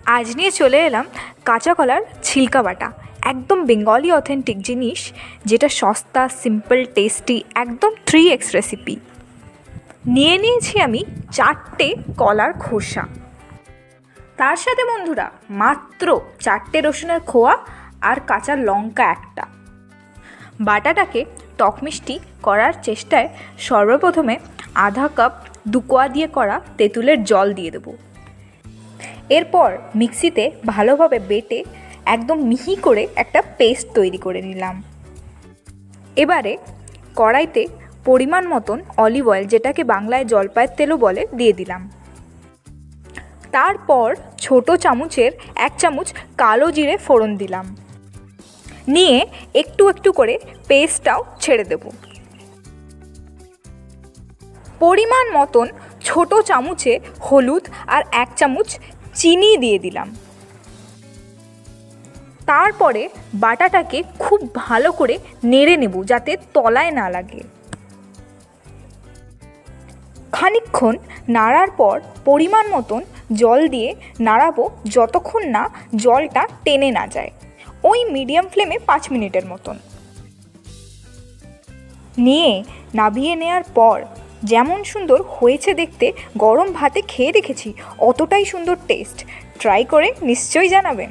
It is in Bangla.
আজ নিয়ে চলে এলাম কাঁচা কলার ছিলকা বাটা। একদম বেঙ্গলি অথেন্টিক জিনিস, যেটা সস্তা, সিম্পল, টেস্টি, একদম 3x রেসিপি। নিয়ে নিয়েছি আমি 4টে কলার খোসা, তার সাথে বন্ধুরা মাত্র 4টে রসুনের খোয়া আর কাঁচা লঙ্কা একটা। বাটাটাকে টক মিষ্টি করার চেষ্টায় সর্বপ্রথমে আধা কাপ দুকোয়া দিয়ে করা তেঁতুলের জল দিয়ে দেবো। এরপর মিক্সিতে ভালোভাবে বেটে একদম মিহি করে একটা পেস্ট তৈরি করে নিলাম। এবারে কড়াইতে পরিমাণ মতন অলিভ অয়েল, যেটাকে বাংলায় জলপাইয়ের তেলও বলে, দিয়ে দিলাম। তারপর ছোট চামচের 1 চামচ কালো জিরে ফোড়ন দিলাম, নিয়ে একটু একটু করে পেস্টটাও ছেড়ে দেব। পরিমাণ মতন ছোট চামচে হলুদ আর 1 চামচ চিনি দিয়ে দিলাম। তারপরে বাটাটাকে খুব ভালো করে নেড়ে নেব, যাতে তলায় না লাগে। খানিকক্ষণ নাড়ার পর পরিমাণ মতন জল দিয়ে নাড়াবো, যতক্ষণ না জলটা টেনে না যায়। ওই মিডিয়াম ফ্লেমে 5 মিনিটের মতন। নিয়ে নামিয়ে নেওয়ার পর যেমন সুন্দর হয়েছে দেখতে, গরম ভাতে খেয়ে দেখেছি অতটাই সুন্দর টেস্ট। ট্রাই করে নিশ্চয়ই জানাবেন।